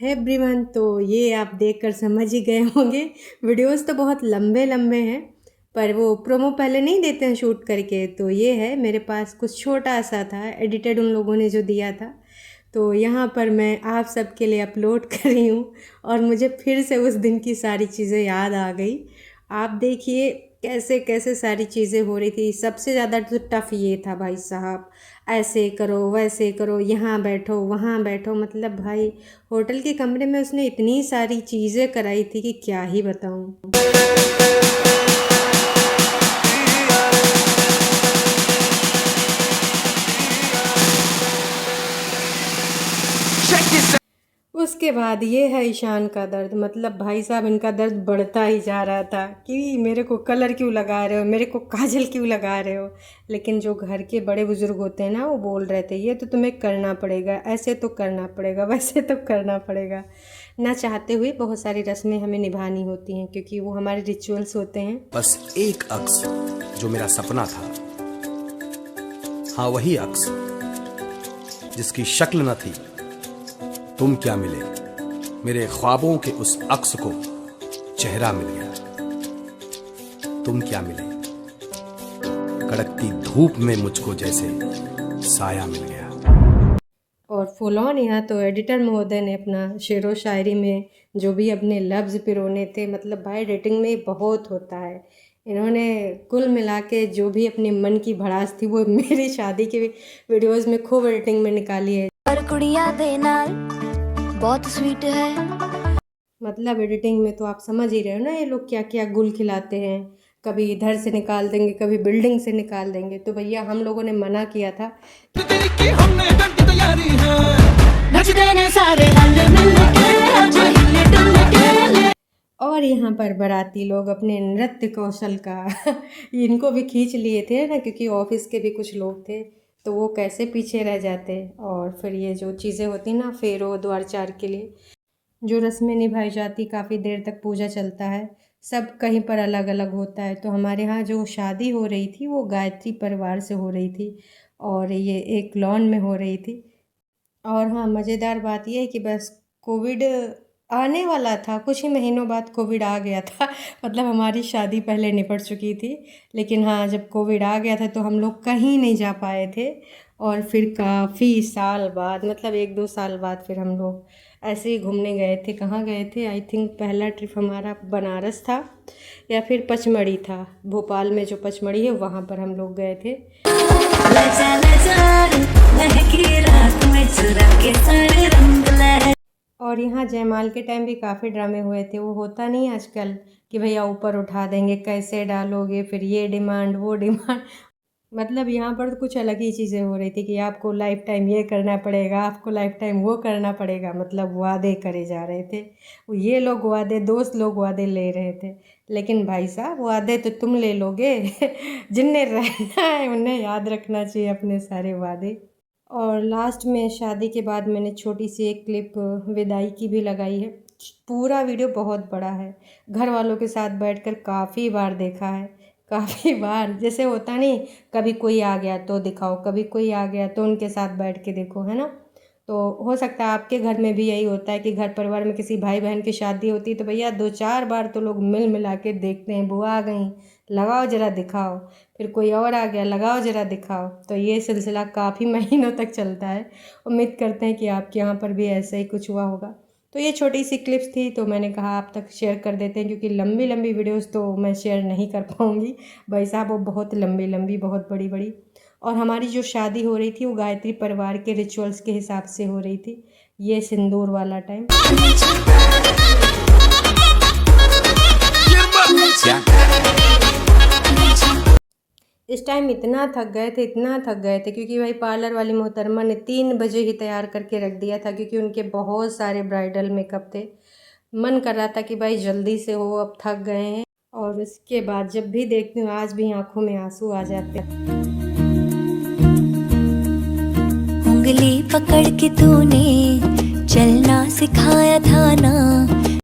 है एवरीवन। तो ये आप देखकर समझ ही गए होंगे, वीडियोस तो बहुत लंबे लंबे हैं, पर वो प्रोमो पहले नहीं देते हैं शूट करके। तो ये है मेरे पास कुछ छोटा सा था, एडिटेड उन लोगों ने जो दिया था, तो यहाँ पर मैं आप सबके लिए अपलोड कर रही हूँ। और मुझे फिर से उस दिन की सारी चीज़ें याद आ गई। आप देखिए कैसे कैसे सारी चीज़ें हो रही थी। सबसे ज़्यादा तो टफ़ ये था भाई साहब, ऐसे करो वैसे करो, यहाँ बैठो वहाँ बैठो, मतलब भाई होटल के कमरे में उसने इतनी सारी चीज़ें कराई थी कि क्या ही बताऊँ। उसके बाद ये है ईशान का दर्द। मतलब भाई साहब इनका दर्द बढ़ता ही जा रहा था कि मेरे को कलर क्यों लगा रहे हो, मेरे को काजल क्यों लगा रहे हो। लेकिन जो घर के बड़े बुजुर्ग होते हैं ना, वो बोल रहे थे ये तो तुम्हें करना पड़ेगा, ऐसे तो करना पड़ेगा, वैसे तो करना पड़ेगा। ना चाहते हुए बहुत सारी रस्में हमें निभानी होती हैं, क्योंकि वो हमारे रिचुअल्स होते हैं। बस एक अक्स जो मेरा सपना था, हाँ वही अक्स जिसकी शक्ल न थी, तुम क्या मिले। मेरे ख्वाबों के उस अक्स को चेहरा मिल गया, तुम क्या मिले। कड़कती धूप में मुझको जैसे साया मिल गया। और फुल ऑन यहाँ तो एडिटर महोदय ने अपना शेरो शायरी में जो भी अपने लफ्ज़ पिरोने थे, मतलब भाई रेटिंग में बहुत होता है। इन्होंने कुल मिला के जो भी अपने मन की भड़ास थी वो मेरी शादी के वीडियोस में खूब एडिटिंग में निकाली है। पर कुड़िया दे नाल बहुत स्वीट है। मतलब एडिटिंग में तो आप समझ ही रहे हो ना, ये लोग क्या क्या गुल खिलाते हैं। कभी इधर से निकाल देंगे, कभी बिल्डिंग से निकाल देंगे। तो भैया हम लोगों ने मना किया था। और यहाँ पर बाराती लोग अपने नृत्य कौशल का इनको भी खींच लिए थे ना, क्योंकि ऑफिस के भी कुछ लोग थे, तो वो कैसे पीछे रह जाते। और फिर ये जो चीज़ें होती ना, फेरो द्वारचार के लिए जो रस्में निभाई जाती, काफ़ी देर तक पूजा चलता है, सब कहीं पर अलग अलग होता है। तो हमारे यहाँ जो शादी हो रही थी वो गायत्री परिवार से हो रही थी, और ये एक लॉन में हो रही थी। और हाँ, मज़ेदार बात यह है कि बस कोविड आने वाला था, कुछ ही महीनों बाद कोविड आ गया था। मतलब हमारी शादी पहले निपट चुकी थी, लेकिन हाँ जब कोविड आ गया था तो हम लोग कहीं नहीं जा पाए थे। और फिर काफ़ी साल बाद, मतलब 1-2 साल बाद फिर हम लोग ऐसे ही घूमने गए थे। कहाँ गए थे, आई थिंक पहला ट्रिप हमारा बनारस था या फिर पचमढ़ी था। भोपाल में जो पचमढ़ी है वहाँ पर हम लोग गए थे। और यहाँ जयमाल के टाइम भी काफ़ी ड्रामे हुए थे। वो होता नहीं आजकल कि भैया ऊपर उठा देंगे, कैसे डालोगे, फिर ये डिमांड वो डिमांड। मतलब यहाँ पर तो कुछ अलग ही चीज़ें हो रही थी कि आपको लाइफ टाइम ये करना पड़ेगा, आपको लाइफ टाइम वो करना पड़ेगा। मतलब वादे करे जा रहे थे, ये लोग वादे, दोस्त लोग वादे ले रहे थे। लेकिन भाई साहब वादे तो तुम ले लोगे जिन्हें रहना है उन्हें याद रखना चाहिए अपने सारे वादे। और लास्ट में शादी के बाद मैंने छोटी सी एक क्लिप विदाई की भी लगाई है। पूरा वीडियो बहुत बड़ा है, घर वालों के साथ बैठकर काफ़ी बार देखा है, काफ़ी बार। जैसे होता नहीं, कभी कोई आ गया तो दिखाओ, कभी कोई आ गया तो उनके साथ बैठ के देखो, है ना। तो हो सकता है आपके घर में भी यही होता है कि घर परिवार में किसी भाई बहन की शादी होती है तो भैया 2-4 बार तो लोग मिल मिला के देखते हैं। बुआ आ गई, लगाओ ज़रा दिखाओ, फिर कोई और आ गया, लगाओ ज़रा दिखाओ। तो ये सिलसिला काफ़ी महीनों तक चलता है। उम्मीद करते हैं कि आपके यहाँ पर भी ऐसा ही कुछ हुआ होगा। तो ये छोटी सी क्लिप्स थी, तो मैंने कहा आप तक शेयर कर देते हैं, क्योंकि लंबी लंबी वीडियोस तो मैं शेयर नहीं कर पाऊँगी भाई साहब, वो बहुत लंबी लंबी, बहुत बड़ी बड़ी। और हमारी जो शादी हो रही थी वो गायत्री परिवार के रिचुअल्स के हिसाब से हो रही थी। ये सिंदूर वाला टाइम, इस टाइम इतना थक गए थे, इतना थक गए थे, क्योंकि भाई पार्लर वाली मोहतरमा ने 3 बजे ही तैयार करके रख दिया था, क्योंकि उनके बहुत सारे ब्राइडल मेकअप थे। मन कर रहा था कि भाई जल्दी से हो, अब थक गए हैं। और उसके बाद जब भी देखती हूँ आज भी आंखों में आंसू आ जाते हैं। उंगली पकड़ के तूने चलना सिखाया था ना।